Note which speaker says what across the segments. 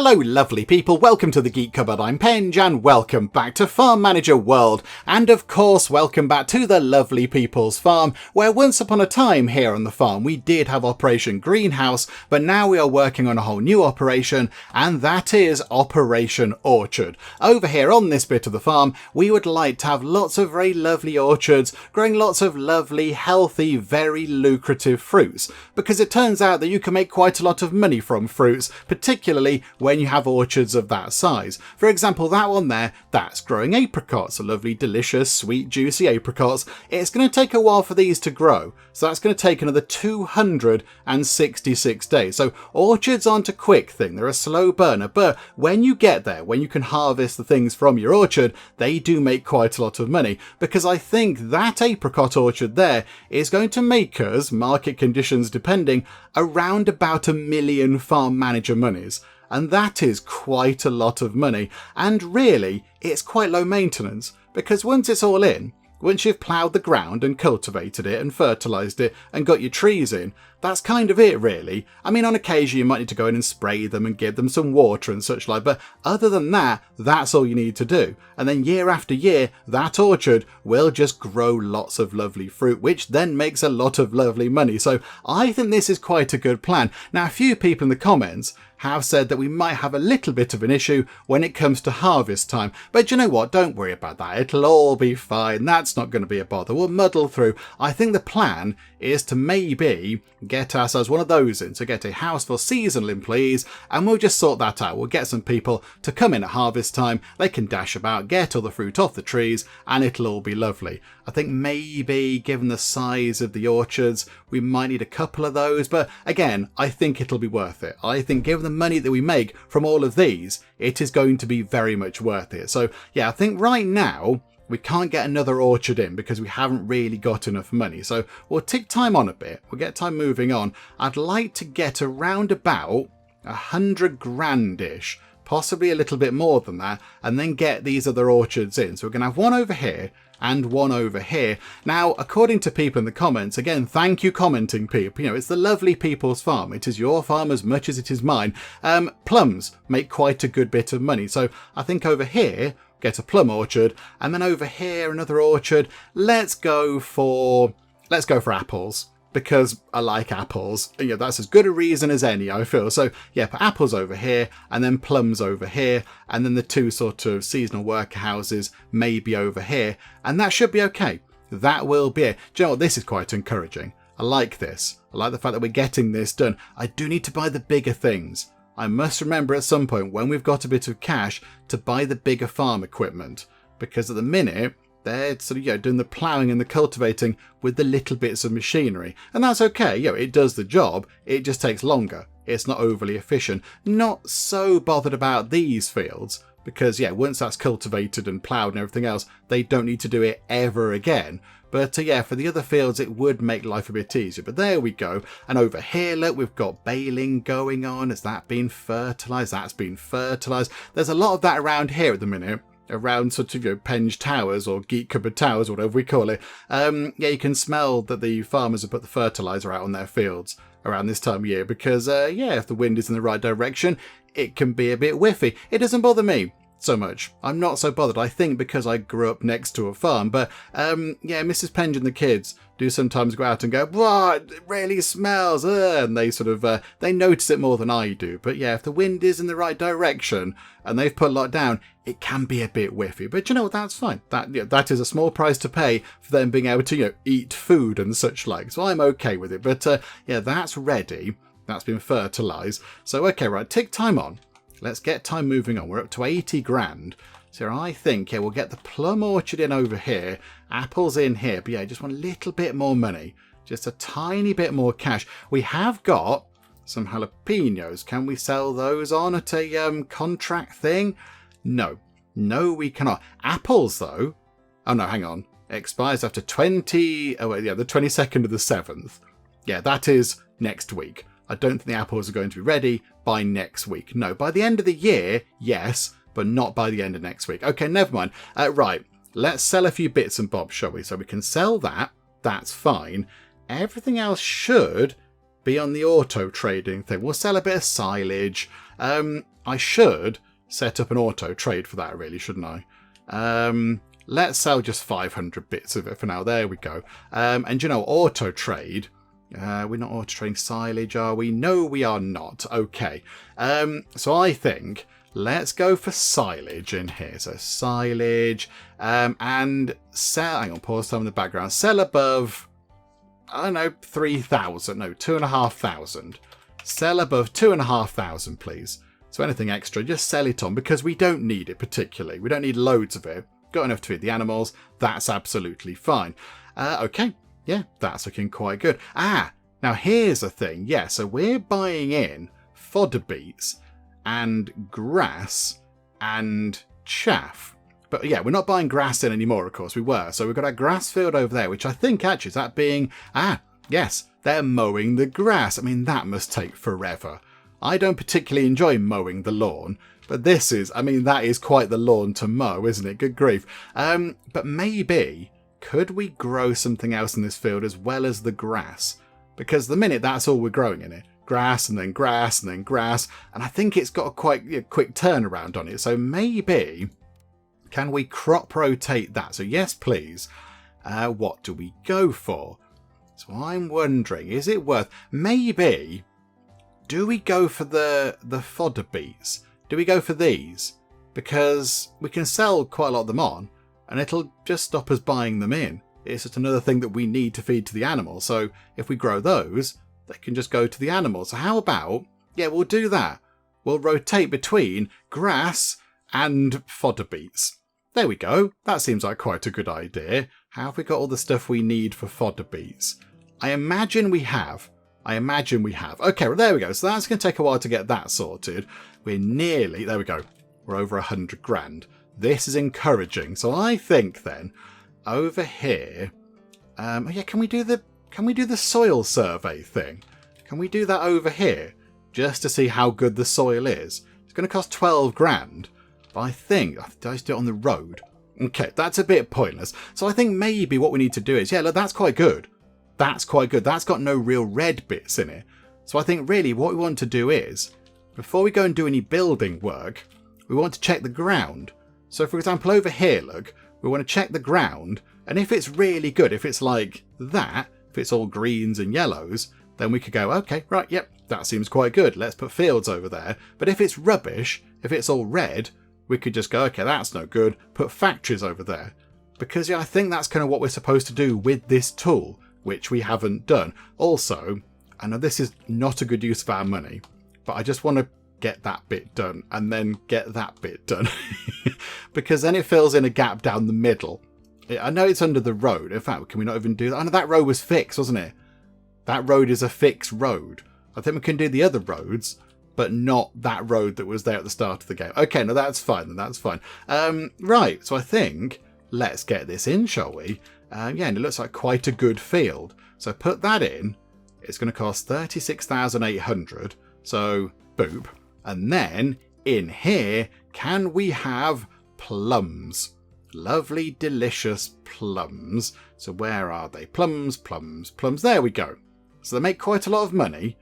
Speaker 1: Hello lovely people, welcome to the Geek Cupboard. I'm Penge and welcome back to Farm Manager World, and of course welcome back to the lovely people's farm, where once upon a time here on the farm we did have Operation Greenhouse, but now we are working on a whole new operation, and that is Operation Orchard. Over here on this bit of the farm we would like to have lots of very lovely orchards growing lots of lovely, healthy, very lucrative fruits, because it turns out that you can make quite a lot of money from fruits, particularly when you have orchards of that size. For example, that one there, that's growing apricots, a lovely, delicious, sweet, juicy apricots. It's going to take a while for these to grow, so that's going to take another 266 days. So orchards aren't a quick thing, they're a slow burner, but when you get there, when you can harvest the things from your orchard, they do make quite a lot of money, because I think that apricot orchard there is going to make us, market conditions depending, around about $1 million farm manager monies. And that is quite a lot of money, and really it's quite low maintenance, because once it's all in, once you've ploughed the ground and cultivated it and fertilised it and got your trees in, that's kind of it really. I mean, on occasion you might need to go in and spray them and give them some water and such like, but other than that, that's all you need to do. And then year after year, that orchard will just grow lots of lovely fruit, which then makes a lot of lovely money. So I think this is quite a good plan. Now, a few people in the comments have said that we might have a little bit of an issue when it comes to harvest time. But you know what? Don't worry about that. It'll all be fine. That's not going to be a bother. We'll muddle through. I think the plan is to maybe get ourselves one of those in, to get a house for seasonal employees, and we'll just sort that out. We'll get some people to come in at harvest time. They can dash about, get all the fruit off the trees, and it'll all be lovely. I think maybe, given the size of the orchards, we might need a couple of those, but again, I think it'll be worth it. I think given the money that we make from all of these, it is going to be very much worth it. So yeah, I think right now we can't get another orchard in because we haven't really got enough money. So we'll tick time on a bit. We'll get time moving on. I'd like to get around about 100 grand-ish, possibly a little bit more than that, and then get these other orchards in. So we're going to have one over here and one over here. Now, according to people in the comments, again, thank you commenting people, you know, it's the lovely people's farm. It is your farm as much as it is mine. Plums make quite a good bit of money. So I think over here, get a plum orchard, and then over here, another orchard. Let's go for apples, because I like apples. You know, that's as good a reason as any, I feel. So yeah, put apples over here, and then plums over here, and then the two sort of seasonal worker houses maybe over here, and that should be okay. That will be it. Do you know what? This is quite encouraging. I like this. I like the fact that we're getting this done. I do need to buy the bigger things. I must remember at some point when we've got a bit of cash to buy the bigger farm equipment, because at the minute they're sort of, you know, doing the ploughing and the cultivating with the little bits of machinery, and that's okay. You know, it does the job. It just takes longer. It's not overly efficient. Not so bothered about these fields, because yeah, once that's cultivated and ploughed and everything else, they don't need to do it ever again. But yeah, for the other fields, it would make life a bit easier. But there we go. And over here, look, we've got baling going on. Has that been fertilised? That's been fertilised. There's a lot of that around here at the minute, around sort of, you know, Penge Towers or Geek Cupboard Towers, whatever we call it. Yeah, you can smell that the farmers have put the fertiliser out on their fields around this time of year, because yeah, if the wind is in the right direction, it can be a bit whiffy. It doesn't bother me so much. I'm not so bothered, I think, because I grew up next to a farm. But yeah, Mrs. Penge and the kids do sometimes go out and go, "What? It really smells," and they sort of they notice it more than I do. But yeah, if the wind is in the right direction and they've put a lot down, it can be a bit whiffy. But you know what? That's fine. That, yeah, that is a small price to pay for them being able to, you know, eat food and such like. So I'm okay with it. But yeah, that's ready. That's been fertilised. So okay, right, tick time on. Let's get time moving on. We're up to 80 grand. So I think, yeah, we'll get the plum orchard in over here, apples in here. But yeah, just want a little bit more money. Just a tiny bit more cash. We have got some jalapenos. Can we sell those on at a contract thing? No. No, we cannot. Apples, though. Oh, no, hang on. Expires after the 22nd of the 7th. Yeah, that is next week. I don't think the apples are going to be ready by next week. No, by the end of the year, yes, but not by the end of next week. Okay, never mind. Right, let's sell a few bits and bobs, shall we? So we can sell that. That's fine. Everything else should be on the auto trading thing. We'll sell a bit of silage. I should set up an auto trade for that, really, shouldn't I? Let's sell just 500 bits of it for now. There we go. And you know, auto trade. We're not auto trading silage, are we? No, we are not. Okay. So I think let's go for silage in here. So silage and sell. Hang on, pause time in the background. Sell above, I don't know, 3,000. No, 2,500. Sell above 2,500, please. So anything extra, just sell it on because we don't need it particularly. We don't need loads of it. Got enough to feed the animals. That's absolutely fine. Okay. Yeah, that's looking quite good. Now here's the thing. Yeah, so we're buying in fodder beets and grass and chaff. But yeah, we're not buying grass in anymore, of course. We were. So we've got our grass field over there, which I think actually is that being... yes, they're mowing the grass. I mean, that must take forever. I don't particularly enjoy mowing the lawn, but this is, I mean, that is quite the lawn to mow, isn't it? Good grief. But maybe, could we grow something else in this field as well as the grass? Because the minute that's all we're growing in it. Grass and then grass and then grass. And I think it's got a quite quick turnaround on it. So maybe, can we crop rotate that? So yes, please. What do we go for? So I'm wondering, is it worth, maybe... Do we go for the fodder beets? Do we go for these? Because we can sell quite a lot of them on, and it'll just stop us buying them in. It's just another thing that we need to feed to the animals. So if we grow those, they can just go to the animals. So how about, yeah, we'll do that. We'll rotate between grass and fodder beets. There we go. That seems like quite a good idea. How have we got all the stuff we need for fodder beets? I imagine we have. Okay, well, there we go. So that's going to take a while to get that sorted. We're nearly, there we go. We're over 100 grand. This is encouraging. So I think then over here, yeah, can we do the soil survey thing? Can we do that over here just to see how good the soil is? It's going to cost 12 grand. But I think, did I just do it on the road? Okay, that's a bit pointless. So I think maybe what we need to do is, yeah, look, that's quite good. That's quite good. That's got no real red bits in it. So I think really what we want to do is, before we go and do any building work, we want to check the ground. So for example, over here, look, we want to check the ground. And if it's really good, if it's like that, if it's all greens and yellows, then we could go, okay, right, yep, that seems quite good. Let's put fields over there. But if it's rubbish, if it's all red, we could just go, okay, that's no good. Put factories over there. Because yeah, I think that's kind of what we're supposed to do with this tool, which we haven't done. Also, I know this is not a good use of our money, but I just want to get that bit done and then get that bit done. Because then it fills in a gap down the middle. I know it's under the road. In fact, can we not even do that? I know that road was fixed, wasn't it? That road is a fixed road. I think we can do the other roads, but not that road that was there at the start of the game. Okay, no, that's fine then. That's fine. Right, so I think let's get this in, shall we? Yeah, and it looks like quite a good field. So put that in. It's going to cost 36,800. So, boop. And then, in here, can we have plums? Lovely, delicious plums. So where are they? Plums, plums, plums. There we go. So they make quite a lot of money.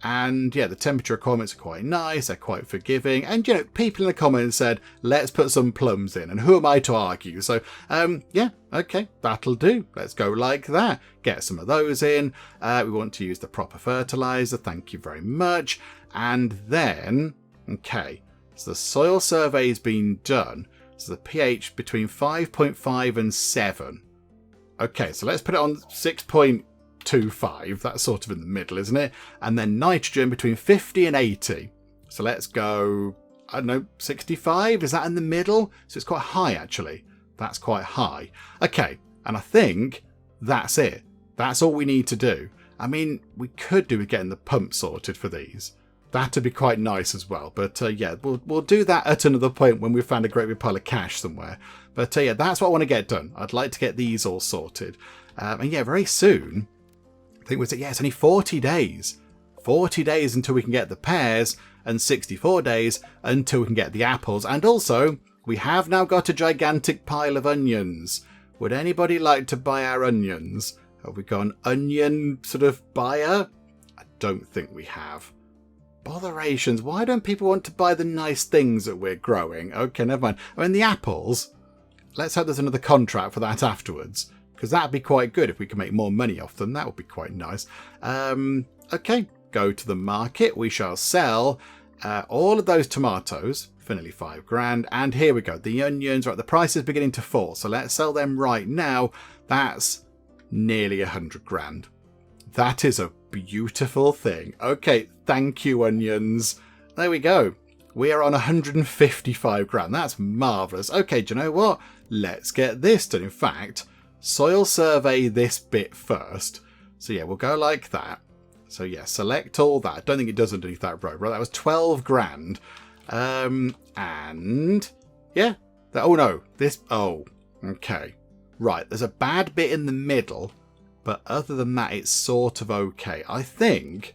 Speaker 1: And yeah, the temperature requirements are quite nice. They're quite forgiving. And, you know, people in the comments said, let's put some plums in. And who am I to argue? So, yeah, okay, that'll do. Let's go like that. Get some of those in. We want to use the proper fertilizer. Thank you very much. And then, okay, so the soil survey's been done. So the pH between 5.5 and 7. Okay, so let's put it on 6.25. That's sort of in the middle, isn't it? And then nitrogen between 50 and 80. So let's go, I don't know, 65? Is that in the middle? So it's quite high, actually. That's quite high. Okay, and I think that's it. That's all we need to do. I mean, we could do with getting the pump sorted for these. That'd be quite nice as well. But yeah, we'll do that at another point when we've found a great big pile of cash somewhere. But yeah, that's what I want to get done. I'd like to get these all sorted. And yeah, very soon, I think it's only 40 days. 40 days until we can get the pears and 64 days until we can get the apples. And also, we have now got a gigantic pile of onions. Would anybody like to buy our onions? Have we got an onion sort of buyer? I don't think we have. Botherations. Why don't people want to buy the nice things that we're growing? Okay, never mind. I mean, the apples, let's hope there's another contract for that afterwards, because that'd be quite good if we can make more money off them. That would be quite nice. Okay, go to the market. We shall sell all of those tomatoes for nearly 5 grand. And here we go. The onions, right, the price is beginning to fall. So let's sell them right now. That's nearly 100 grand. That is a beautiful thing. Okay, thank you, onions. There we go. We are on 155 grand. That's marvellous. Okay, do you know what? Let's get this done. In fact, soil survey this bit first. So yeah, we'll go like that. So yeah, select all that. I don't think it does underneath that road. Right, that was 12 grand. And yeah. Oh no, this, oh, okay. Right, there's a bad bit in the middle. But other than that, it's sort of okay. I think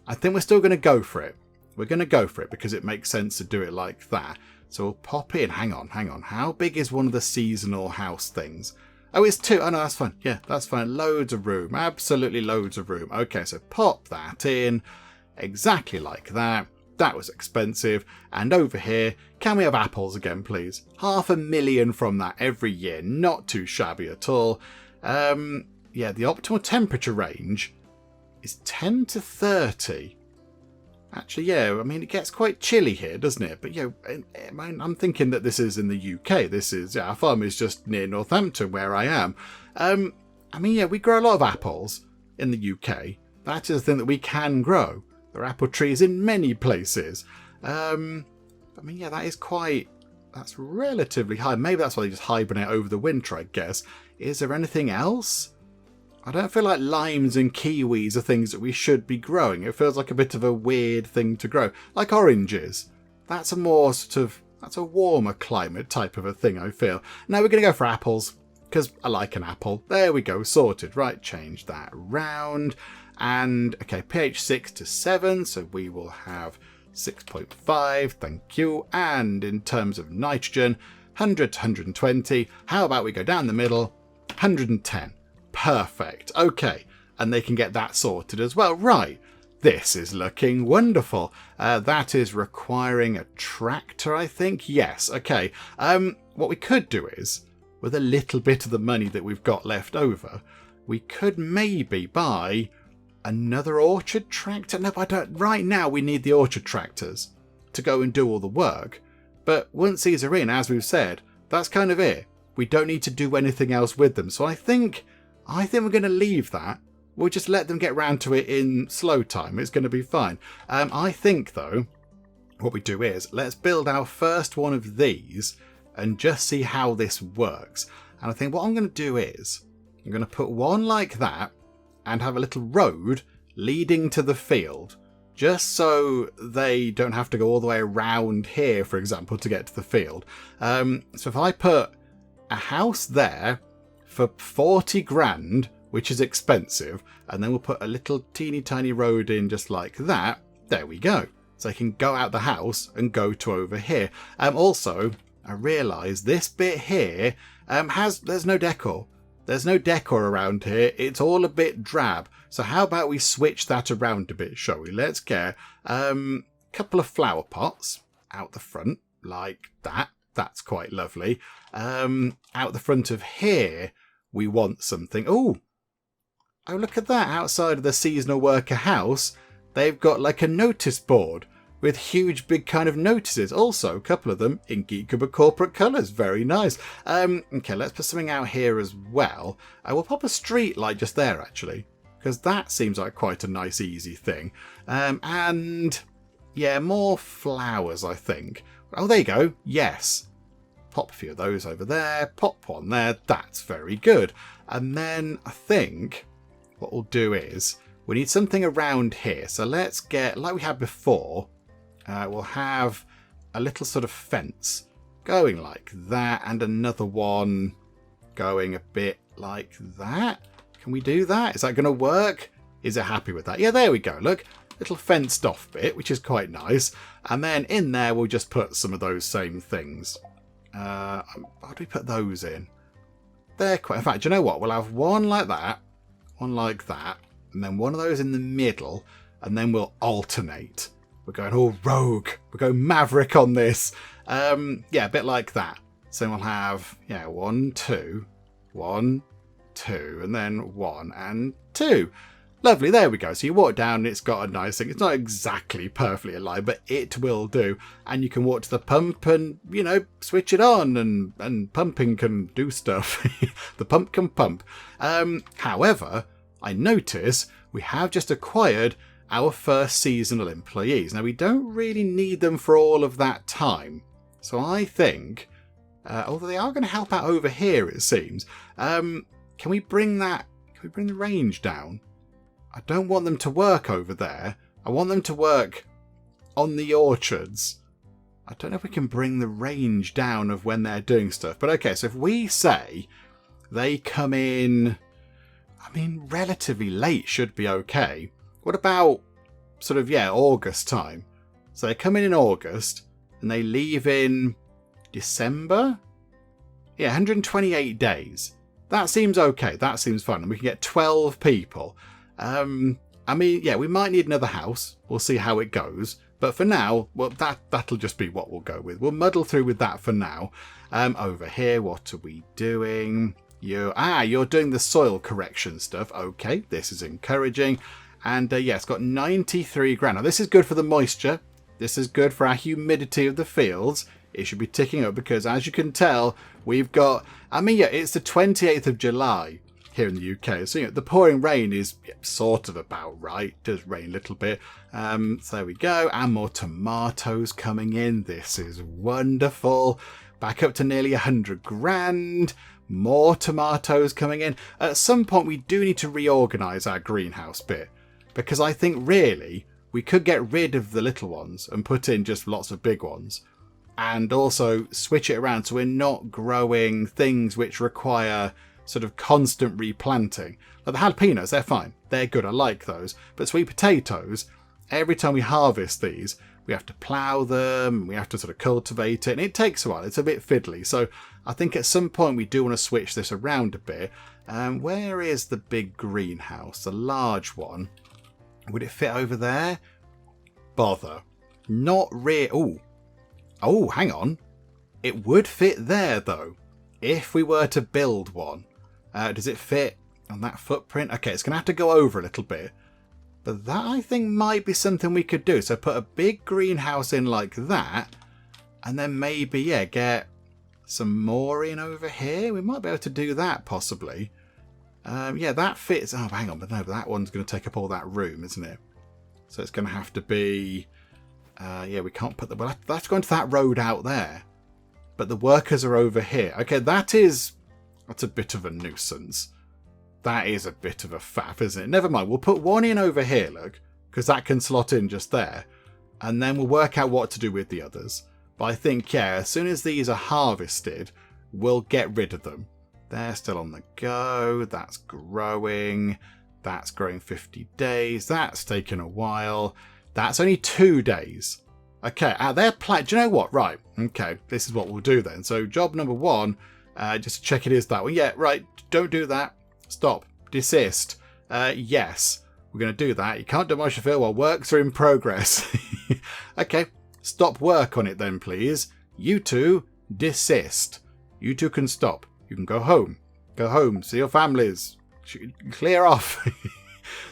Speaker 1: we're still going to go for it. We're going to go for it because it makes sense to do it like that. So we'll pop in. Hang on. How big is one of the seasonal house things? Oh, it's 2. Oh, no, that's fine. Yeah, that's fine. Loads of room. Absolutely loads of room. Okay, so pop that in. Exactly like that. That was expensive. And over here, can we have apples again, please? 500,000 from that every year. Not too shabby at all. Yeah, the optimal temperature range is 10 to 30. Actually, yeah, I mean, it gets quite chilly here, doesn't it? But, you know, I'm thinking that this is in the UK. This is, yeah, our farm is just near Northampton, where I am. I mean, yeah, we grow a lot of apples in the UK. That is the thing that we can grow. There are apple trees in many places. I mean, yeah, that's relatively high. Maybe that's why they just hibernate over the winter, I guess. Is there anything else? I don't feel like limes and kiwis are things that we should be growing. It feels like a bit of a weird thing to grow. Like oranges. That's a more sort of, that's a warmer climate type of a thing, I feel. Now we're going to go for apples, because I like an apple. There we go, sorted. Right, change that round. And, okay, pH 6 to 7, so we will have 6.5, thank you. And in terms of nitrogen, 100 to 120. How about we go down the middle, 110. Perfect. Okay. And they can get that sorted as well. Right. This is looking wonderful. That is requiring a tractor, I think. Yes. Okay. What we could do is, with a little bit of the money that we've got left over, we could maybe buy another orchard tractor. No, I don't. Right now, we need the orchard tractors to go and do all the work. But once these are in, as we've said, that's kind of it. We don't need to do anything else with them. So I think we're going to leave that. We'll just let them get round to it in slow time. It's going to be fine. I think, though, what we do is let's build our first one of these and just see how this works. And I think what I'm going to do is I'm going to put one like that and have a little road leading to the field, just so they don't have to go all the way around here, for example, to get to the field. So if I put a house there for 40 grand, which is expensive, and then we'll put a little teeny tiny road in just like that. There we go. So I can go out the house and go to over here. Also, I realise this bit here there's no decor. There's no decor around here. It's all a bit drab. So how about we switch that around a bit, shall we? Let's get a couple of flower pots out the front like that. That's quite lovely. Out the front of here, we want something. Oh, look at that. Outside of the seasonal worker house, they've got like a notice board with huge big kind of notices. Also, a couple of them in GeekCupboard corporate colours. Very nice. Okay, let's put something out here as well. I will pop a street light just there, actually, because that seems like quite a nice, easy thing. And yeah, more flowers, I think. Oh, there you go. Yes. Pop a few of those over there, pop one there, that's very good. And then I think what we'll do is we need something around here. So let's get, like we had before, we'll have a little sort of fence going like that and another one going a bit like that. Can we do that? Is that going to work? Is it happy with that? Yeah, there we go. Look, little fenced off bit, which is quite nice. And then in there, we'll just put some of those same things. How do we put those in? They're quite, in fact, do you know what? We'll have one like that, and then one of those in the middle, and then we'll alternate. We're going all rogue. We're going maverick on this. Yeah, a bit like that. So we'll have, 1, 2, 1, 2, and then 1 and 2. Lovely, there we go. So you walk down and it's got a nice thing. It's not exactly perfectly aligned, but it will do. And you can walk to the pump and, switch it on, and pumping can do stuff. The pump can pump. However, I notice we have just acquired our first seasonal employees. Now, we don't really need them for all of that time. So I think, although they are going to help out over here, it seems. Can we bring the range down? I don't want them to work over there. I want them to work on the orchards. I don't know if we can bring the range down of when they're doing stuff. But okay, so if we say they come in, relatively late should be okay. What about sort of, August time? So they come in August and they leave in December? 128 days. That seems okay. That seems fun. And we can get 12 people. We might need another house. We'll see how it goes. But for now, well, that'll just be what we'll go with. We'll muddle through with that for now. Over here, what are we doing? You're doing the soil correction stuff. Okay, this is encouraging. And it's got 93 grand. Now, this is good for the moisture. This is good for our humidity of the fields. It should be ticking up because, as you can tell, we've got... it's the 28th of July here in the UK. So, the pouring rain is sort of about right. It does rain a little bit. So there we go. And more tomatoes coming in. This is wonderful. Back up to nearly 100 grand. More tomatoes coming in. At some point, we do need to reorganise our greenhouse bit. Because I think, really, we could get rid of the little ones and put in just lots of big ones. And also switch it around so we're not growing things which require sort of constant replanting. Like the jalapenos, they're fine. They're good. I like those. But sweet potatoes, every time we harvest these, we have to plough them. We have to sort of cultivate it. And it takes a while. It's a bit fiddly. So I think at some point we do want to switch this around a bit. Where is the big greenhouse? The large one. Would it fit over there? Bother. Not really. Oh, hang on. It would fit there, though, if we were to build one. Does it fit on that footprint? Okay, it's going to have to go over a little bit. But that, I think, might be something we could do. So put a big greenhouse in like that. And then maybe, get some more in over here. We might be able to do that, possibly. That fits. Oh, hang on. But no, that one's going to take up all that room, isn't it? So it's going to have to be... we can't put the... Well, that's going to that road out there. But the workers are over here. Okay, that's a bit of a nuisance. That is a bit of a faff, isn't it? Never mind. We'll put one in over here, look. Because that can slot in just there. And then we'll work out what to do with the others. But I think, as soon as these are harvested, we'll get rid of them. They're still on the go. That's growing. That's growing 50 days. That's taken a while. That's only 2 days. Okay, they're do you know what? Right, okay, this is what we'll do then. So job number 1, just to check it is that one. Yeah, right, don't do that. Stop. Desist. Yes, we're going to do that. You can't demolish a field while works are in progress. Okay, stop work on it then, please. You two, desist. You two can stop. You can go home. Go home, see your families. Clear off.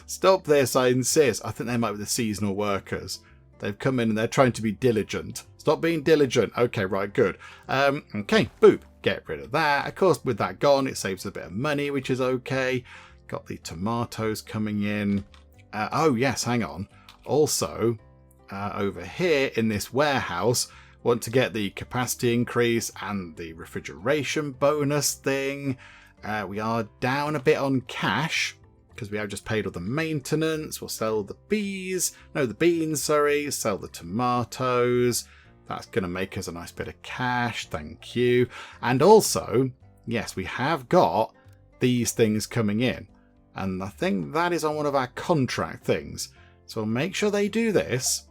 Speaker 1: Stop this, I insist. I think they might be the seasonal workers. They've come in and they're trying to be diligent. Stop being diligent. Okay, right, good. Okay, boop. Get rid of that. Of course, with that gone, it saves a bit of money, which is okay. Got the tomatoes coming in. Oh, yes, hang on. Also, over here in this warehouse, want to get the capacity increase and the refrigeration bonus thing. We are down a bit on cash because we have just paid all the maintenance. We'll sell the beans, sell the tomatoes. That's going to make us a nice bit of cash. Thank you. And also, yes, we have got these things coming in. And I think that is on one of our contract things. So we'll make sure they do this.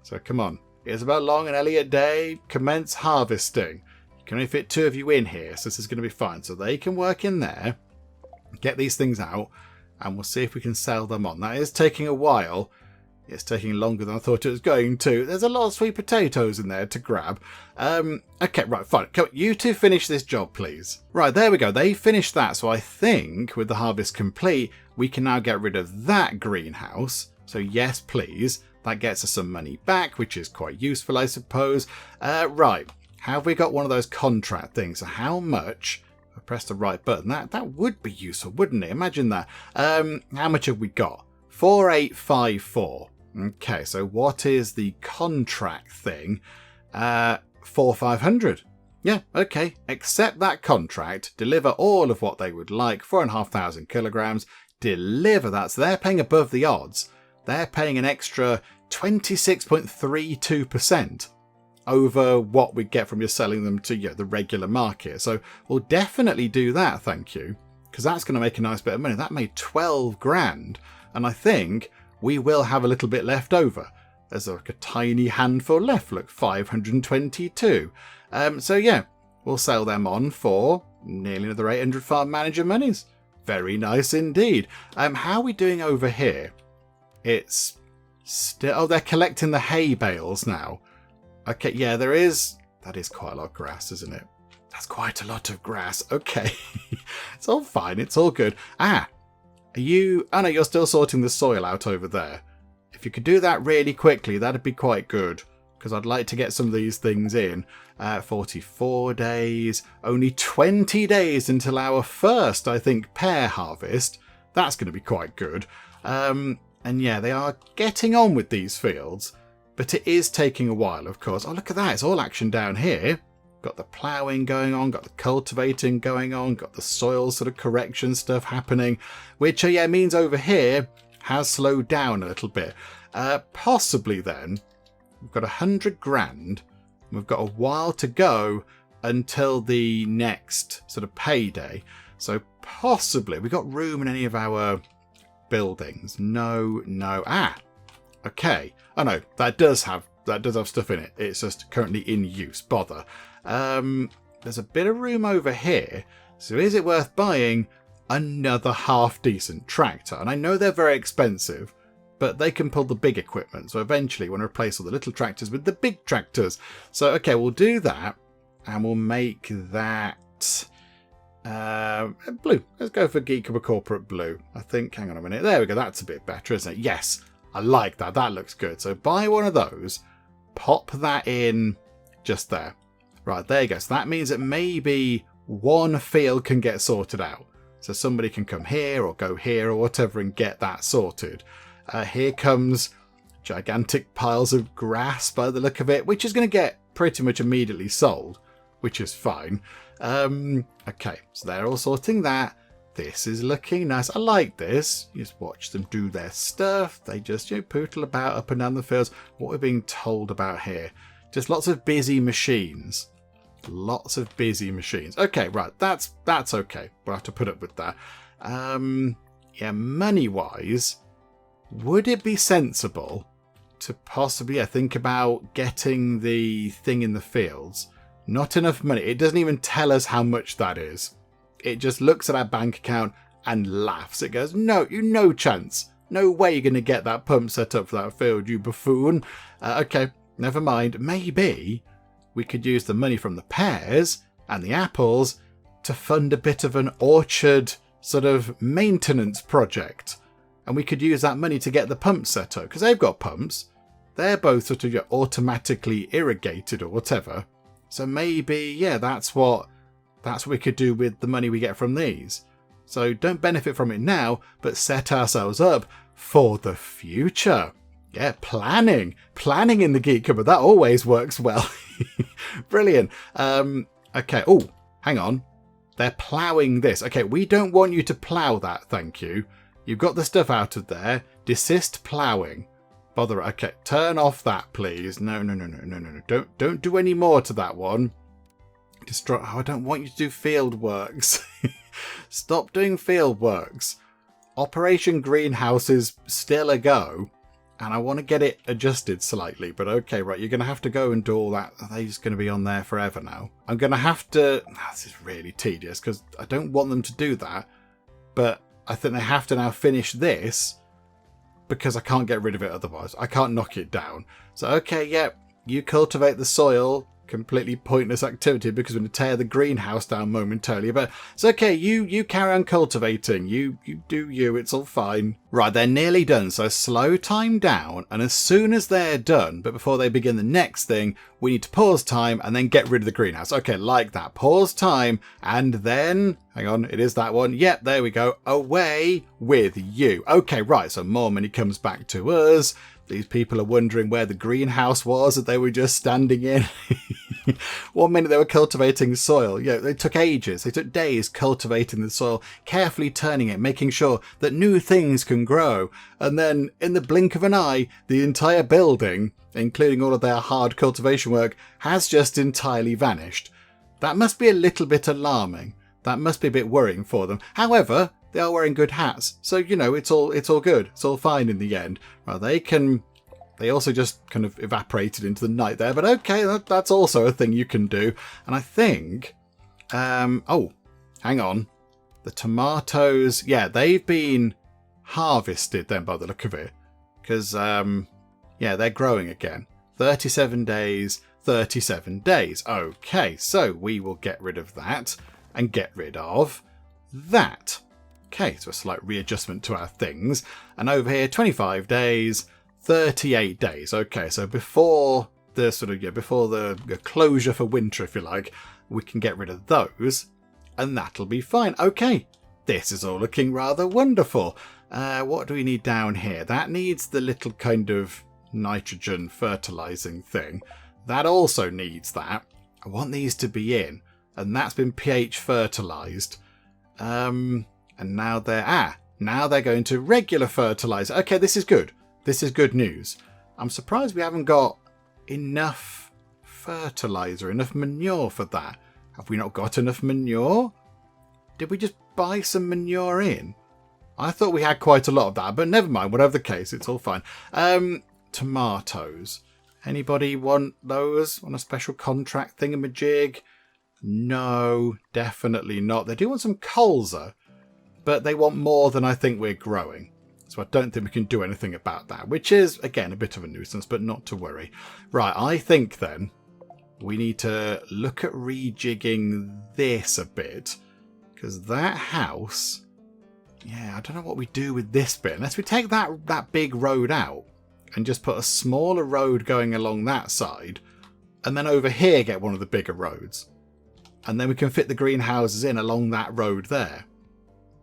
Speaker 1: So come on. Isabel Long and Elliot Day, commence harvesting. You can only fit 2 of you in here, so this is going to be fine. So they can work in there, get these things out, and we'll see if we can sell them on. That is taking a while. It's taking longer than I thought it was going to. There's a lot of sweet potatoes in there to grab. Okay, right, fine. Come on, you two finish this job, please. Right, there we go. They finished that. So I think with the harvest complete, we can now get rid of that greenhouse. So yes, please. That gets us some money back, which is quite useful, I suppose. Right, have we got one of those contract things? So how much? If I press the right button. That would be useful, wouldn't it? Imagine that. How much have we got? 4854. Okay, so what is the contract thing? 4500. Yeah, okay. Accept that contract. Deliver all of what they would like. 4,500 kilograms. Deliver that. So they're paying above the odds. They're paying an extra 26.32% over what we get from you selling them to the regular market. So we'll definitely do that, thank you. Because that's going to make a nice bit of money. That made 12 grand. And I think we will have a little bit left over. There's like a tiny handful left. Look, 522. So yeah, we'll sell them on for nearly another 800 farm manager monies. Very nice indeed. How are we doing over here? It's still... Oh, they're collecting the hay bales now. Okay, yeah, that is quite a lot of grass, isn't it? That's quite a lot of grass. Okay. It's all fine. It's all good. Are you... Oh, no, you're still sorting the soil out over there. If you could do that really quickly, that'd be quite good. Because I'd like to get some of these things in. 44 days. Only 20 days until our first, I think, pear harvest. That's going to be quite good. And yeah, they are getting on with these fields. But it is taking a while, of course. Oh, look at that. It's all action down here. Got the ploughing going on, got the cultivating going on, got the soil sort of correction stuff happening, which yeah, means over here has slowed down a little bit. Possibly then, we've got 100 grand, and we've got a while to go until the next sort of payday. So possibly, we got room in any of our buildings? No. Okay. Oh no, that does have stuff in it. It's just currently in use. Bother. There's a bit of room over here. So is it worth buying another half decent tractor? And I know they're very expensive, but they can pull the big equipment. So eventually we want to replace all the little tractors with the big tractors. So okay, we'll do that. And we'll make that blue. Let's go for Geek Corporate blue. I think, hang on a minute. There we go. That's a bit better, isn't it? Yes, I like that. That looks good. So buy one of those. Pop that in just there. Right, there you go. So that means that maybe one field can get sorted out. So somebody can come here or go here or whatever and get that sorted. Here comes gigantic piles of grass by the look of it, which is going to get pretty much immediately sold, which is fine. Okay, so they're all sorting that. This is looking nice. I like this. You just watch them do their stuff. They just poodle about up and down the fields. What we're being told about here. Just lots of busy machines. Lots of busy machines. Okay, right. That's okay. We'll have to put up with that. Yeah, money-wise, would it be sensible to possibly think about getting the thing in the fields? Not enough money. It doesn't even tell us how much that is. It just looks at our bank account and laughs. It goes, no, no chance. No way you're going to get that pump set up for that field, you buffoon. Okay, never mind. Maybe we could use the money from the pears and the apples to fund a bit of an orchard sort of maintenance project. And we could use that money to get the pump set up. Because they've got pumps. They're both sort of automatically irrigated or whatever. So maybe, yeah, that's what we could do with the money we get from these. So don't benefit from it now, but set ourselves up for the future. Yeah, planning in the Geek Cupboard. That always works well. Brilliant. Okay. Oh, hang on. They're ploughing this. Okay, we don't want you to plough that, thank you. You've got the stuff out of there. Desist ploughing. Bother. Okay, turn off that, please. No. Don't do any more to that one. Destroy. Oh, I don't want you to do field works. Stop doing field works. Operation Greenhouse is still a go. And I want to get it adjusted slightly. But okay, right, you're going to have to go and do all that. Are they just going to be on there forever now? I'm going to have to... This is really tedious because I don't want them to do that. But I think they have to now finish this because I can't get rid of it otherwise. I can't knock it down. So, okay, yeah, you cultivate the soil. Completely pointless activity because we're going to tear the greenhouse down momentarily. But it's okay, you carry on cultivating. You do you, it's all fine. Right, they're nearly done, so slow time down, and as soon as they're done, but before they begin the next thing, we need to pause time and then get rid of the greenhouse. Okay, like that. Pause time, and then, hang on, it is that one. Yep, there we go. Away with you. Okay, right, so more money comes back to us. These people are wondering where the greenhouse was that they were just standing in. 1 minute they were cultivating soil. Yeah, they took ages. They took days cultivating the soil, carefully turning it, making sure that new things can grow. And then in the blink of an eye, the entire building, including all of their hard cultivation work, has just entirely vanished. That must be a little bit alarming. That must be a bit worrying for them. However, they are wearing good hats, so you know it's all good. It's all fine in the end. Well, they also just kind of evaporated into the night there, but okay, that's also a thing you can do. And I think, oh, hang on, the tomatoes, yeah, they've been harvested then by the look of it, because yeah, they're growing again. 37 days, 37 days. Okay, so we will get rid of that and get rid of that. Okay, so a slight readjustment to our things. And over here, 25 days, 38 days. Okay, so before the sort of, yeah, before the closure for winter, if you like, we can get rid of those and that'll be fine. Okay, this is all looking rather wonderful. What do we need down here? That needs the little kind of nitrogen fertilizing thing. That also needs that. I want these to be in, and that's been pH fertilized. And now they're going to regular fertilizer. Okay, this is good. This is good news. I'm surprised we haven't got enough fertilizer, enough manure for that. Have we not got enough manure? Did we just buy some manure in? I thought we had quite a lot of that, but never mind. Whatever the case, it's all fine. Tomatoes. Anybody want those on a special contract thingamajig? No, definitely not. They do want some colza, but they want more than I think we're growing. So I don't think we can do anything about that, which is, again, a bit of a nuisance, but not to worry. Right, I think then we need to look at rejigging this a bit, because that house, yeah, I don't know what we do with this bit. Unless we take that big road out and just put a smaller road going along that side, and then over here get one of the bigger roads. And then we can fit the greenhouses in along that road there.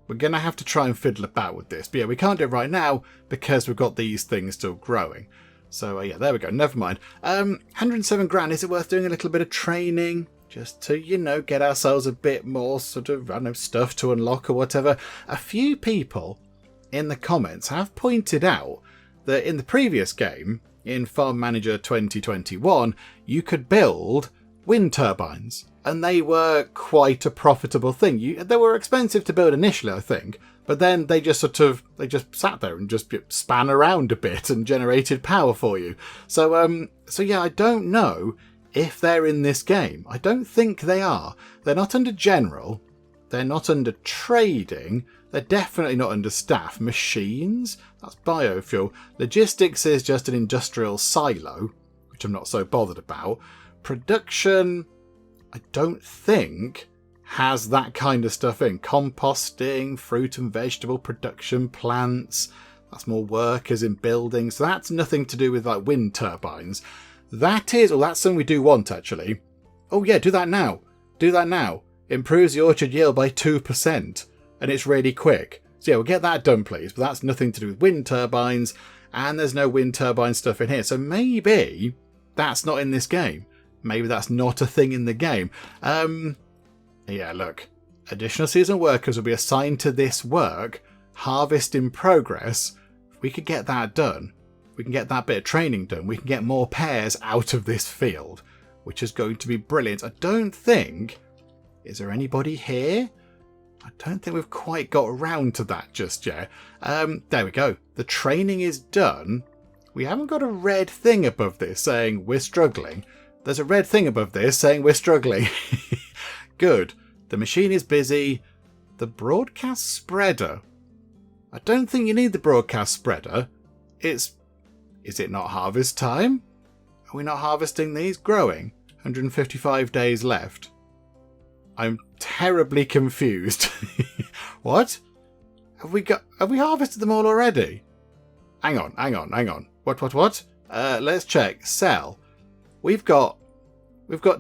Speaker 1: We're going to have to try and fiddle about with this. But yeah, we can't do it right now because we've got these things still growing. So yeah, there we go. Never mind. 107 grand. Is it worth doing a little bit of training? Just to, you know, get ourselves a bit more sort of, I don't know, stuff to unlock or whatever. A few people in the comments have pointed out that in the previous game, in Farm Manager 2021, you could build wind turbines. And they were quite a profitable thing. They were expensive to build initially, I think. But then they just sat there and just span around a bit and generated power for you. So yeah, I don't know if they're in this game. I don't think they are. They're not under general. They're not under trading. They're definitely not under staff. Machines? That's biofuel. Logistics is just an industrial silo, which I'm not so bothered about. Production, I don't think, has that kind of stuff in. Composting, fruit and vegetable production, plants. That's more workers in buildings. So that's nothing to do with like wind turbines. That's something we do want actually. Oh yeah, do that now. Do that now. Improves the orchard yield by 2%. And it's really quick. So yeah, we'll get that done please. But that's nothing to do with wind turbines. And there's no wind turbine stuff in here. So maybe that's not in this game. Maybe that's not a thing in the game. Yeah, look. Additional seasonal workers will be assigned to this work. Harvest in progress. If we could get that done, we can get that bit of training done. We can get more pears out of this field, which is going to be brilliant. I don't think... Is there anybody here? I don't think we've quite got around to that just yet. There we go. The training is done. We haven't got a red thing above this saying we're struggling. There's a red thing above this saying we're struggling. Good. The machine is busy. The broadcast spreader. I don't think you need the broadcast spreader. Is it not harvest time? Are we not harvesting these? Growing. 155 days left. I'm terribly confused. What? Have we harvested them all already? Hang on. What? Let's check. Sell. We've got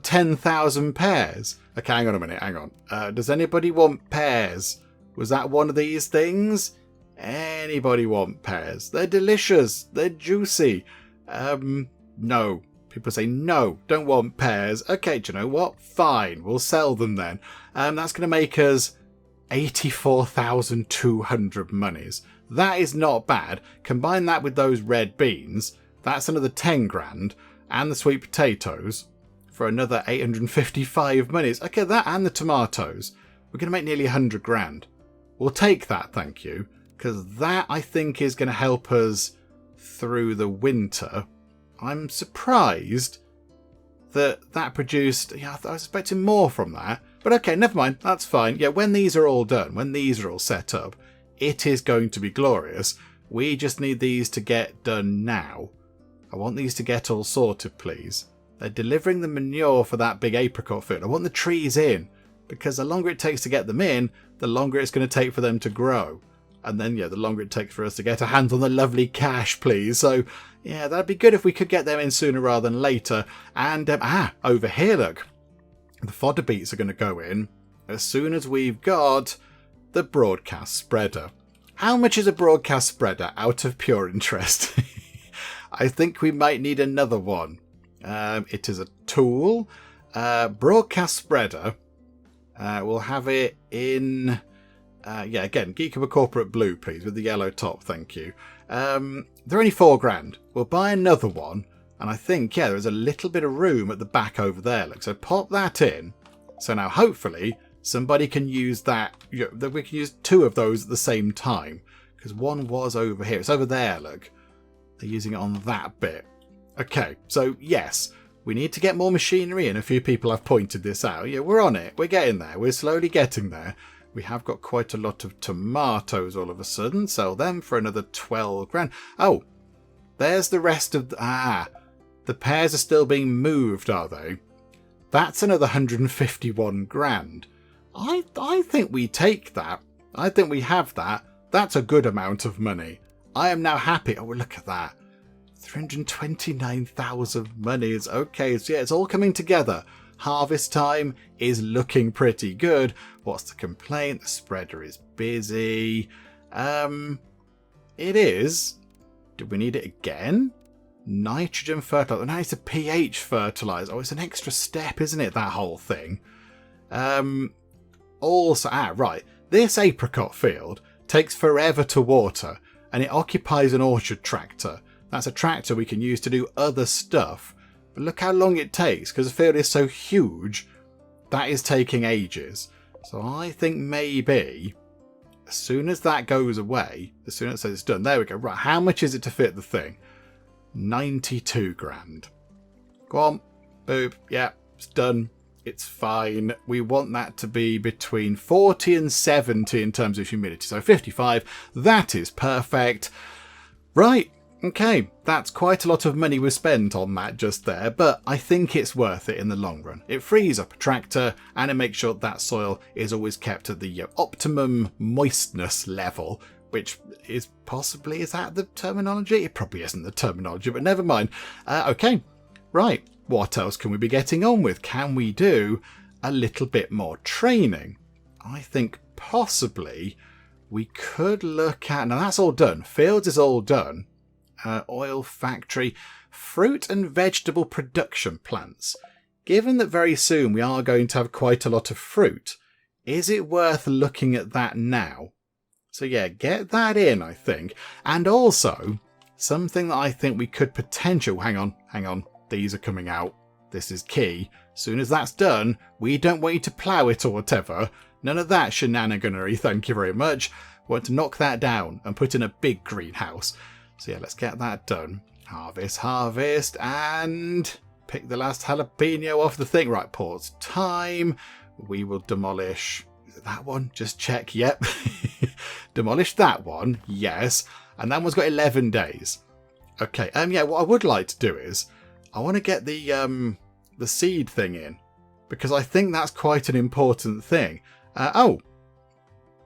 Speaker 1: 10,000 pears. Okay, hang on a minute. Hang on. Does anybody want pears? Was that one of these things? Anybody want pears? They're delicious. They're juicy. No. People say, no, don't want pears. Okay, do you know what? Fine, we'll sell them then. That's going to make us 84,200 monies. That is not bad. Combine that with those red beans. That's another 10 grand. And the sweet potatoes for another 855 monies. Okay, that and the tomatoes. We're going to make nearly 100 grand. We'll take that, thank you. Because that, I think, is going to help us through the winter. I'm surprised that produced... Yeah, I was expecting more from that. But okay, never mind. That's fine. Yeah, when these are all done, when these are all set up, it is going to be glorious. We just need these to get done now. I want these to get all sorted, please. They're delivering the manure for that big apricot field. I want the trees in, because the longer it takes to get them in, the longer it's going to take for them to grow. And then, yeah, the longer it takes for us to get a hand on the lovely cash, please. So, yeah, that'd be good if we could get them in sooner rather than later. And, over here, look. The fodder beets are going to go in as soon as we've got the broadcast spreader. How much is a broadcast spreader out of pure interest? I think we might need another one. It is a tool. Broadcast spreader. We'll have it in... again, Geek Corporate Blue, please, with the yellow top, thank you. They're only 4 grand. We'll buy another one, and I think, yeah, there's a little bit of room at the back over there. Look, so pop that in. So now, hopefully, somebody can use that. That we can use 2 of those at the same time, because one was over here. It's over there, look. They're using it on that bit. Okay, so yes, we need to get more machinery in. A few people have pointed this out. Yeah, we're on it. We're getting there. We're slowly getting there. We have got quite a lot of tomatoes all of a sudden. Sell them for another 12 grand. Oh, there's the rest of... the pears are still being moved, are they? That's another 151 grand. I think we take that. I think we have that. That's a good amount of money. I am now happy. Oh, look at that. 329,000 monies. Okay, so yeah, it's all coming together. Harvest time is looking pretty good. What's the complaint? The spreader is busy. It is. Do we need it again? Nitrogen fertilizer. Now it's a pH fertilizer. Oh, it's an extra step, isn't it? That whole thing. Also, right. This apricot field takes forever to water, and it occupies an orchard tractor. That's a tractor we can use to do other stuff. But look how long it takes, because the field is so huge. That is taking ages. So I think maybe as soon as that goes away, as soon as it says it's done, there we go. Right, how much is it to fit the thing? 92 grand. Go on. Boop. Yeah, it's done. It's fine. We want that to be between 40 and 70 in terms of humidity. So 55. That is perfect. Right. Okay, that's quite a lot of money we've spent on that just there, but I think it's worth it in the long run. It frees up a tractor and it makes sure that soil is always kept at the optimum moistness level, which is possibly, is that the terminology? It probably isn't the terminology, but never mind. Okay, right. What else can we be getting on with? Can we do a little bit more training? I think possibly we could look at, now that's all done. Fields is all done. Oil factory, fruit and vegetable production plants. Given that very soon we are going to have quite a lot of fruit, is it worth looking at that now? So yeah, get that in, I think. And also, something that I think we could potentially... Hang on. These are coming out. This is key. As soon as that's done, we don't want you to plough it or whatever. None of that shenaniganery, thank you very much. We want to knock that down and put in a big greenhouse. So yeah, let's get that done. Harvest, and pick the last jalapeno off the thing. Right, pause time. We will demolish... Is it that one? Just check. Yep. Demolish that one. Yes. And that one's got 11 days. Okay, yeah, what I would like to do is I want to get the seed thing in, because I think that's quite an important thing. Oh,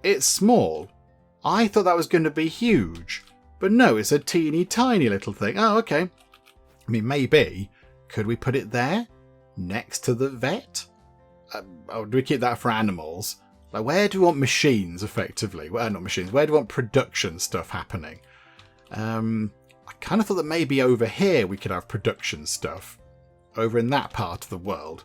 Speaker 1: it's small. I thought that was going to be huge, but no, it's a teeny tiny little thing. Oh, okay. I mean, maybe, could we put it there next to the vet? Do we keep that for animals? Like, where do we want machines, effectively? Well, not machines. Where do we want production stuff happening? I kind of thought that maybe over here we could have production stuff. Over in that part of the world.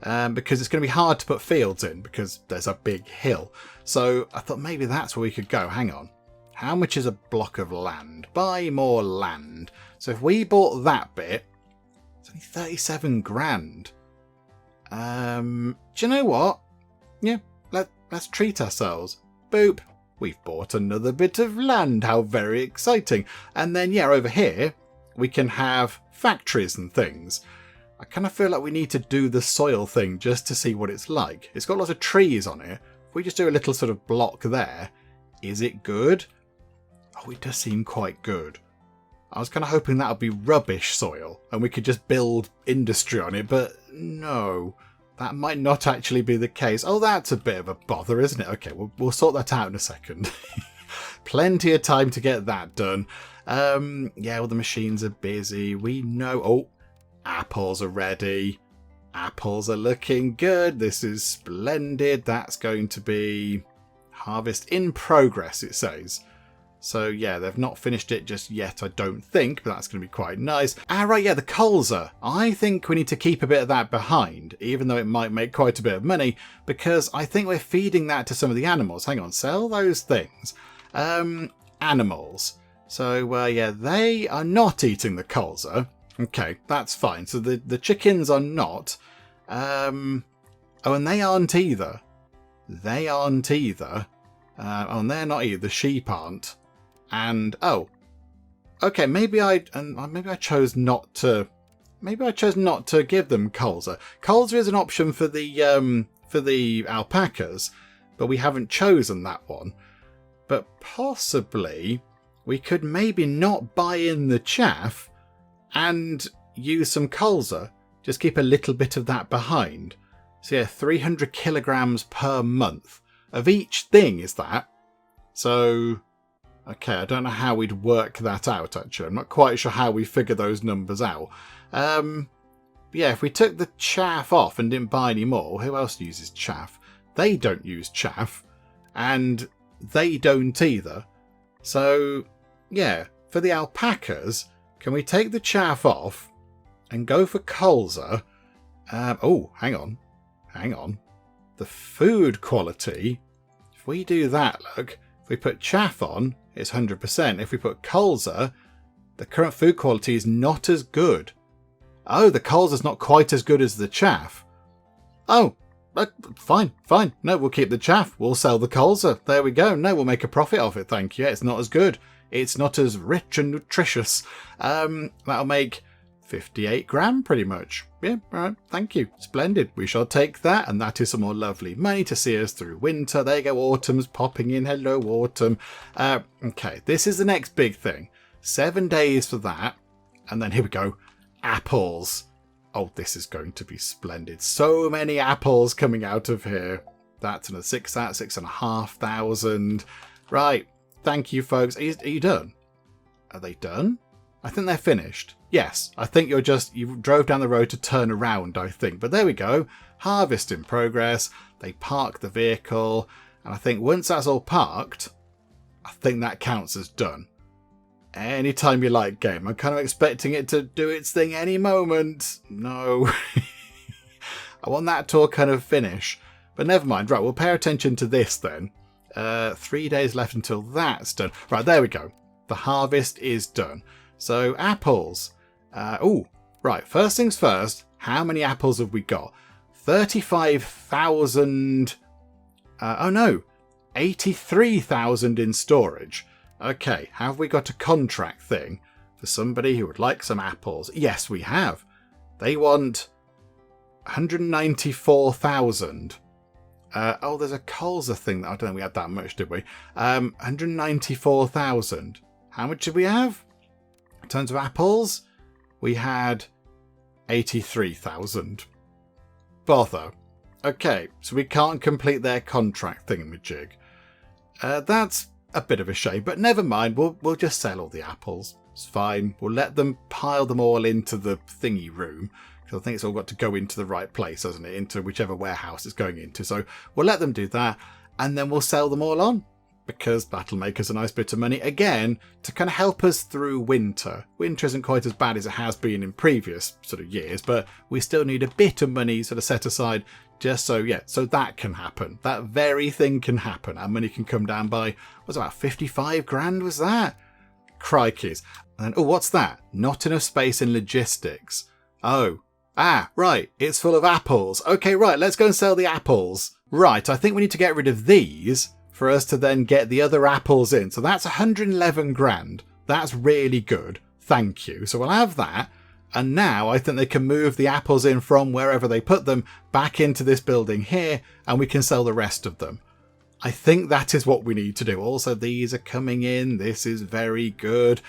Speaker 1: Because it's going to be hard to put fields in because there's a big hill. So I thought maybe that's where we could go. Hang on. How much is a block of land? Buy more land. So if we bought that bit, it's only 37 grand. Do you know what? Yeah, let's treat ourselves. Boop. We've bought another bit of land. How very exciting. And then, yeah, over here, we can have factories and things. I kind of feel like we need to do the soil thing just to see what it's like. It's got lots of trees on it. If we just do a little sort of block there, is it good? Oh, it does seem quite good. I was kind of hoping that would be rubbish soil and we could just build industry on it, but no, that might not actually be the case. Oh, that's a bit of a bother, isn't it? Okay, we'll sort that out in a second. Plenty of time to get that done. Yeah, all the machines are busy. We know... Oh, apples are ready. Apples are looking good. This is splendid. That's going to be harvest in progress, it says. So yeah, they've not finished it just yet, I don't think, but that's going to be quite nice. Right, yeah, the colza. I think we need to keep a bit of that behind, even though it might make quite a bit of money, because I think we're feeding that to some of the animals. Hang on, sell those things. Animals. So yeah, they are not eating the colza. Okay, that's fine. So the chickens are not. Oh, and they aren't either. They aren't either. Oh, and they're not either. The sheep aren't. And oh, okay. Maybe I chose not to. Maybe I chose not to give them colza. Colza is an option for the alpacas, but we haven't chosen that one. But possibly we could maybe not buy in the chaff and use some colza. Just keep a little bit of that behind. So yeah, 300 kilograms per month of each thing is that. So, okay, I don't know how we'd work that out, actually. I'm not quite sure how we figure those numbers out. Yeah, if we took the chaff off and didn't buy any more, who else uses chaff? They don't use chaff, and they don't either. So, yeah, for the alpacas, can we take the chaff off and go for colza? Oh, hang on. The food quality, if we do that, look, if we put chaff on, it's 100%. If we put colza, the current food quality is not as good. Oh, the colza's not quite as good as the chaff. Oh, fine. No, we'll keep the chaff. We'll sell the colza. There we go. No, we'll make a profit off it, thank you. It's not as good. It's not as rich and nutritious. That'll make 58 grand pretty much. Yeah, alright, thank you. Splendid. We shall take that, and that is some more lovely money to see us through winter. There you go, autumn's popping in. Hello, autumn. Okay, this is the next big thing. 7 days for that, and then here we go. Apples. Oh, this is going to be splendid. So many apples coming out of here. That's another 6,500. Right, thank you, folks. Are you done? Are they done? I think they're finished. Yes, I think you drove down the road to turn around, I think. But there we go. Harvest in progress. They park the vehicle. And I think once that's all parked, I think that counts as done. Anytime you like, game. I'm kind of expecting it to do its thing any moment. No. I want that to all kind of finish. But never mind. Right, we'll pay attention to this then. 3 days left until that's done. Right, there we go. The harvest is done. So, apples. Oh, right. First things first. How many apples have we got? 35,000. Oh, no. 83,000 in storage. Okay, have we got a contract thing for somebody who would like some apples? Yes, we have. They want 194,000. Oh, there's a colza thing. I don't think we had that much, did we? 194,000. How much did we have? In terms of apples, we had 83,000. Bother. Okay, so we can't complete their contract thingamajig. That's a bit of a shame, but never mind. We'll just sell all the apples. It's fine. We'll let them pile them all into the thingy room, because I think it's all got to go into the right place, hasn't it? Into whichever warehouse it's going into. So we'll let them do that, and then we'll sell them all on, because that'll make us a nice bit of money again to kind of help us through winter. Winter isn't quite as bad as it has been in previous sort of years, but we still need a bit of money sort of set aside just so, yeah, so that can happen. That very thing can happen. Our money can come down by, what's about 55 grand was that? Crikeys. And then, oh, what's that? Not enough space in logistics. Oh, right, it's full of apples. Okay, right, let's go and sell the apples. Right, I think we need to get rid of these for us to then get the other apples in. So that's 111 grand. That's really good. Thank you. So we'll have that. And now I think they can move the apples in from wherever they put them back into this building here, and we can sell the rest of them. I think that is what we need to do. Also, these are coming in. This is very good.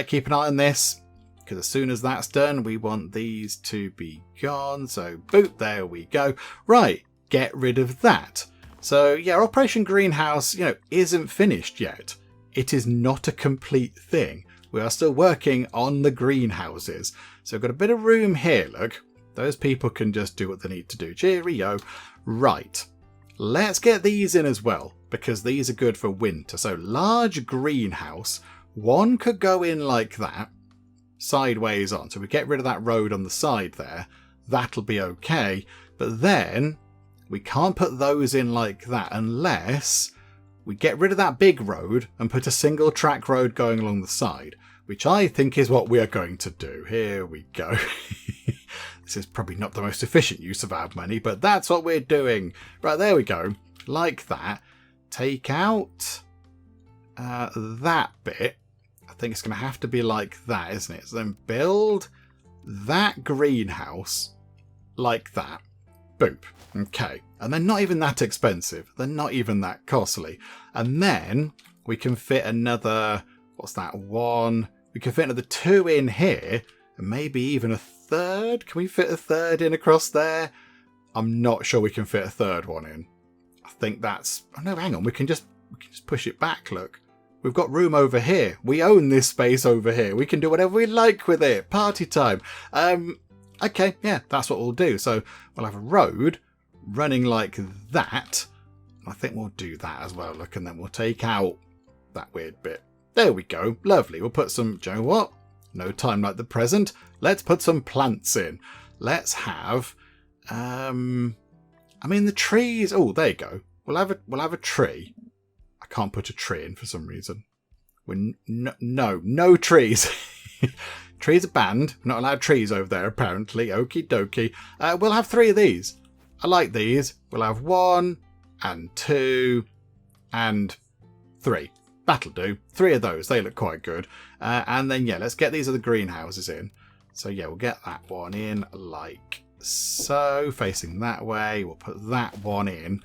Speaker 1: Keep an eye on this, because as soon as that's done, we want these to be gone. So, boop, there we go. Right, get rid of that. So, yeah, Operation Greenhouse, isn't finished yet. It is not a complete thing. We are still working on the greenhouses. So we've got a bit of room here, look. Those people can just do what they need to do. Cheerio. Right. Let's get these in as well, because these are good for winter. So large greenhouse. One could go in like that, sideways on. So we get rid of that road on the side there. That'll be okay. But then we can't put those in like that unless we get rid of that big road and put a single track road going along the side, which I think is what we are going to do. Here we go. This is probably not the most efficient use of our money, but that's what we're doing. Right, there we go. Like that. Take out that bit. I think it's going to have to be like that, isn't it? So then build that greenhouse like that. Boop. Okay. And they're not even that expensive. They're not even that costly. And then we can fit another, what's that, one? We can fit another two in here, and maybe even a third. Can we fit a third in across there? I'm not sure we can fit a third one in. I think that's, oh no, hang on. We can just push it back, look. We've got room over here. We own this space over here. We can do whatever we like with it. Party time. Okay, yeah, that's what we'll do. So we'll have a road running like that. I think we'll do that as well, look, and then we'll take out that weird bit. There we go. Lovely. We'll put some, do you know what? No time like the present. Let's put some plants in. Let's have, the trees. Oh, there you go. We'll have a tree. I can't put a tree in for some reason. No trees. Trees are banned. We're not allowed trees over there, apparently. Okie dokie. We'll have 3 of these. I like these. We'll have 1 and 2 and 3. That'll do. 3 of those. They look quite good. And then, yeah, let's get these other greenhouses in. So, yeah, we'll get that one in like so. Facing that way. We'll put that one in.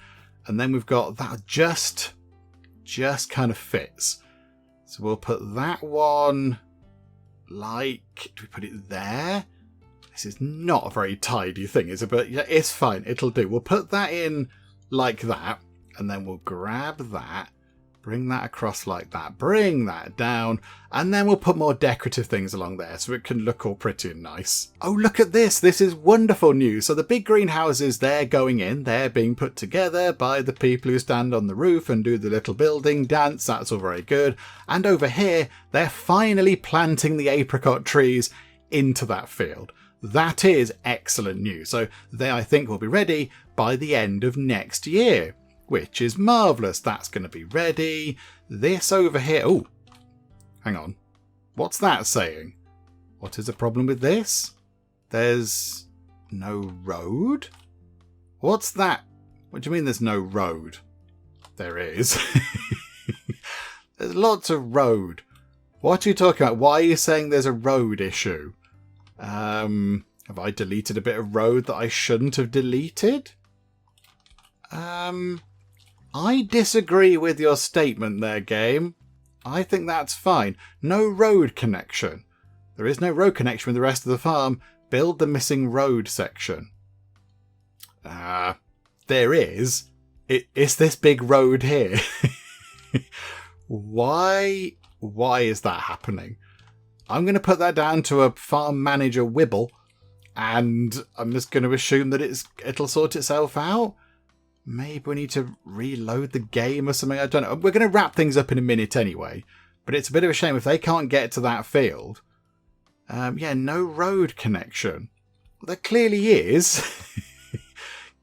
Speaker 1: And then we've got that just kind of fits. So we'll put that one like, do we put it there? This is not a very tidy thing, is it? But yeah, it's fine. It'll do. We'll put that in like that. And then we'll grab that. Bring that across like that. Bring that down. And then we'll put more decorative things along there so it can look all pretty and nice. Oh, look at this. This is wonderful news. So the big greenhouses, they're going in. They're being put together by the people who stand on the roof and do the little building dance. That's all very good. And over here, they're finally planting the apricot trees into that field. That is excellent news. So they, I think, will be ready by the end of next year, which is marvellous. That's going to be ready. This over here. Oh, hang on. What's that saying? What is the problem with this? There's no road? What's that? What do you mean there's no road? There is. There's lots of road. What are you talking about? Why are you saying there's a road issue? Have I deleted a bit of road that I shouldn't have deleted? I disagree with your statement there, game. I think that's fine. No road connection. There is no road connection with the rest of the farm. Build the missing road section. There is. It's this big road here. Why is that happening? I'm going to put that down to a farm manager wibble, and I'm just going to assume that it'll sort itself out. Maybe we need to reload the game or something. I don't know. We're going to wrap things up in a minute anyway, but it's a bit of a shame if they can't get to that field. Yeah, no road connection. Well, there clearly is.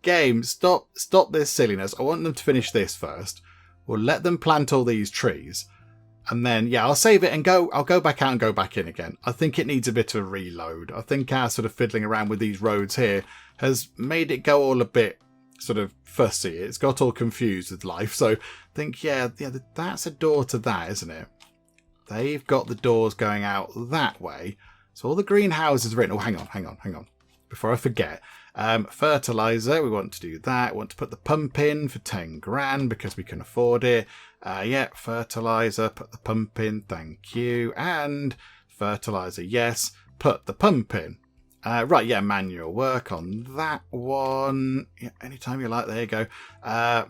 Speaker 1: Game, stop this silliness. I want them to finish this first. We'll let them plant all these trees. And then, yeah, I'll save it and I'll go back out and go back in again. I think it needs a bit of a reload. I think our sort of fiddling around with these roads here has made it go all a bit sort of fussy. It's got all confused with life. So I think, yeah, that's a door to that, isn't it? They've got the doors going out that way. So all the greenhouses are in. Oh, hang on. Before I forget. Fertilizer, we want to do that. We want to put the pump in for 10 grand because we can afford it. Yeah, fertilizer, put the pump in, thank you. And fertilizer, yes, put the pump in. Right, yeah, manual work on that one. Yeah, anytime you like, there you go.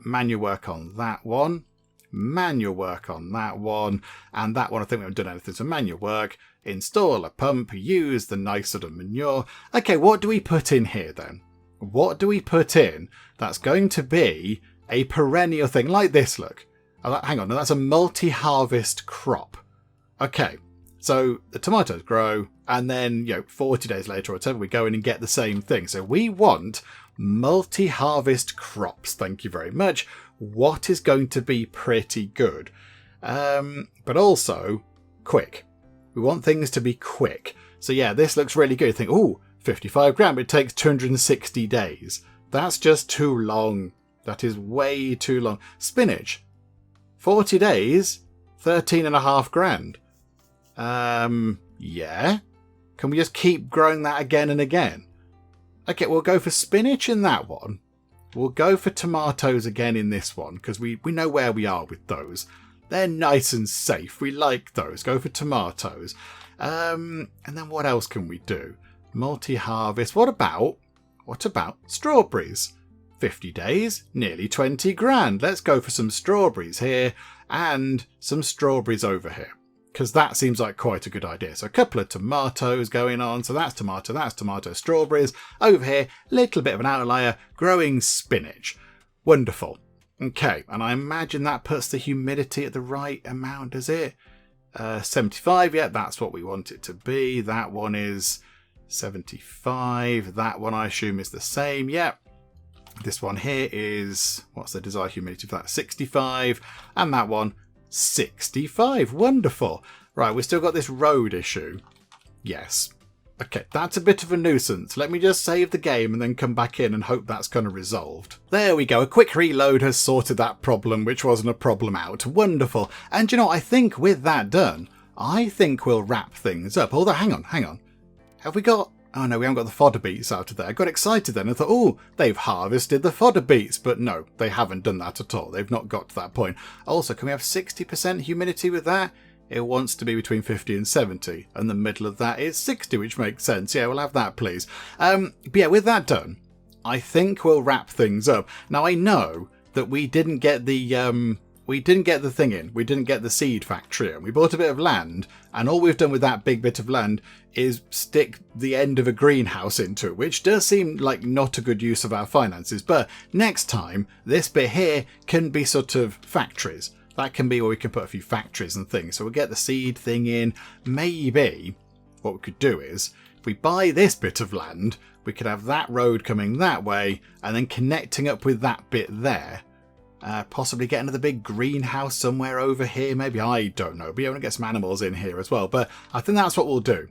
Speaker 1: Manual work on that one. Manual work on that one. And that one, I think we haven't done anything. So manual work. Install a pump, use the nice sort of manure. Okay, what do we put in here then? What do we put in that's going to be a perennial thing like this, look. Hang on, no, that's a multi-harvest crop. Okay, so the tomatoes grow and then, 40 days later or whatever, we go in and get the same thing. So we want multi-harvest crops, thank you very much. What is going to be pretty good? But also quick. We want things to be quick. So yeah, this looks really good. You think, ooh, 55 grand, but it takes 260 days. That's just too long. That is way too long. Spinach, 40 days, 13.5 grand. Yeah. Can we just keep growing that again and again? Okay, we'll go for spinach in that one. We'll go for tomatoes again in this one, because we know where we are with those. They're nice and safe. We like those. Go for tomatoes. And then what else can we do? Multi-harvest. What about strawberries? 50 days, nearly 20 grand. Let's go for some strawberries here and some strawberries over here, because that seems like quite a good idea. So a couple of tomatoes going on. So that's tomato, strawberries. Over here, little bit of an outlier, growing spinach. Wonderful. Okay, and I imagine that puts the humidity at the right amount, does it? 75, yeah, that's what we want it to be. That one is 75. That one I assume is the same, yeah. This one here is, what's the desired humidity for that? 65. And that one, 65. Wonderful. Right, we've still got this road issue. Yes. Okay, that's a bit of a nuisance. Let me just save the game and then come back in and hope that's kind of resolved. There we go. A quick reload has sorted that problem, which wasn't a problem, out. Wonderful. And I think with that done, I think we'll wrap things up. Although, hang on. Have we got... Oh no, we haven't got the fodder beets out of there. I got excited then and thought, oh, they've harvested the fodder beets. But no, they haven't done that at all. They've not got to that point. Also, can we have 60% humidity with that? It wants to be between 50 and 70, and the middle of that is 60, which makes sense. Yeah, we'll have that, please. But yeah, with that done, I think we'll wrap things up. Now, I know that we didn't get the thing in. We didn't get the seed factory in. We bought a bit of land, and all we've done with that big bit of land is stick the end of a greenhouse into it, which does seem like not a good use of our finances. But next time, this bit here can be sort of factories. That can be where we can put a few factories and things. So we'll get the seed thing in. Maybe what we could do is, if we buy this bit of land, we could have that road coming that way and then connecting up with that bit there. Possibly get another big greenhouse somewhere over here. Maybe, I don't know. But yeah, we're going to get some animals in here as well. But I think that's what we'll do.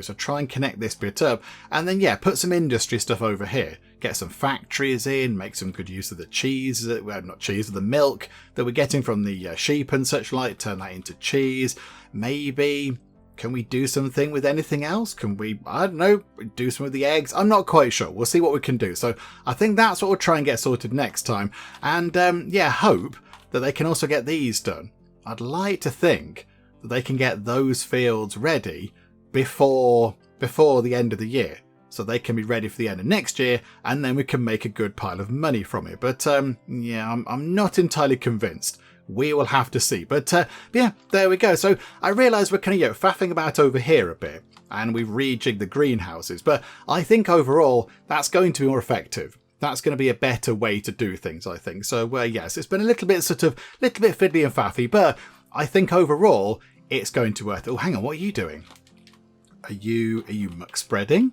Speaker 1: So try and connect this bit up. And then, yeah, put some industry stuff over here. Get some factories in, make some good use of the cheese, the milk that we're getting from the sheep and such like, turn that into cheese. Maybe, can we do something with anything else? Can we, I don't know, do some with the eggs? I'm not quite sure. We'll see what we can do. So I think that's what we'll try and get sorted next time. And yeah, hope that they can also get these done. I'd like to think that they can get those fields ready before the end of the year, so they can be ready for the end of next year, and then we can make a good pile of money from it. But yeah, I'm not entirely convinced. We will have to see. But yeah, there we go. So I realise we're kind of faffing about over here a bit, and we've rejigged the greenhouses. But I think overall that's going to be more effective. That's going to be a better way to do things, I think. So yes, it's been a little bit fiddly and faffy, but I think overall it's going to work. Oh, hang on, what are you doing? Are you muck spreading?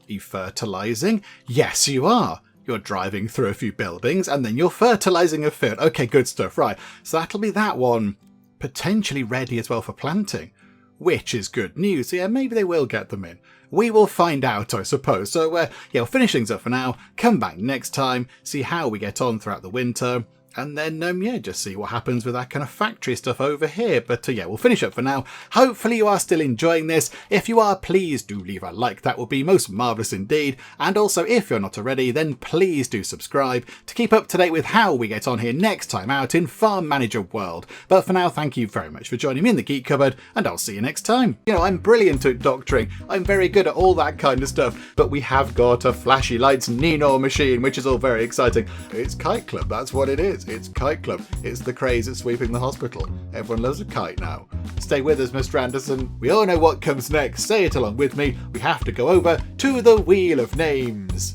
Speaker 1: Are you fertilizing? Yes, you are. You're driving through a few buildings and then you're fertilizing a field. Okay, good stuff. Right. So that'll be that one potentially ready as well for planting, which is good news. Yeah, maybe they will get them in. We will find out, I suppose. So yeah, we'll finish things up for now. Come back next time, see how we get on throughout the winter. And then, yeah, just see what happens with that kind of factory stuff over here. But yeah, we'll finish up for now. Hopefully you are still enjoying this. If you are, please do leave a like. That would be most marvellous indeed. And also, if you're not already, then please do subscribe to keep up to date with how we get on here next time out in Farm Manager World. But for now, thank you very much for joining me in the Geek Cupboard, and I'll see you next time. You know, I'm brilliant at doctoring. I'm very good at all that kind of stuff. But we have got a flashy lights Nino machine, which is all very exciting. It's Kite Club, that's what it is. It's Kite Club. It's the craze at sweeping the hospital. Everyone loves a kite now. Stay with us, Mr. Anderson. We all know what comes next. Say it along with me. We have to go over to the Wheel of Names.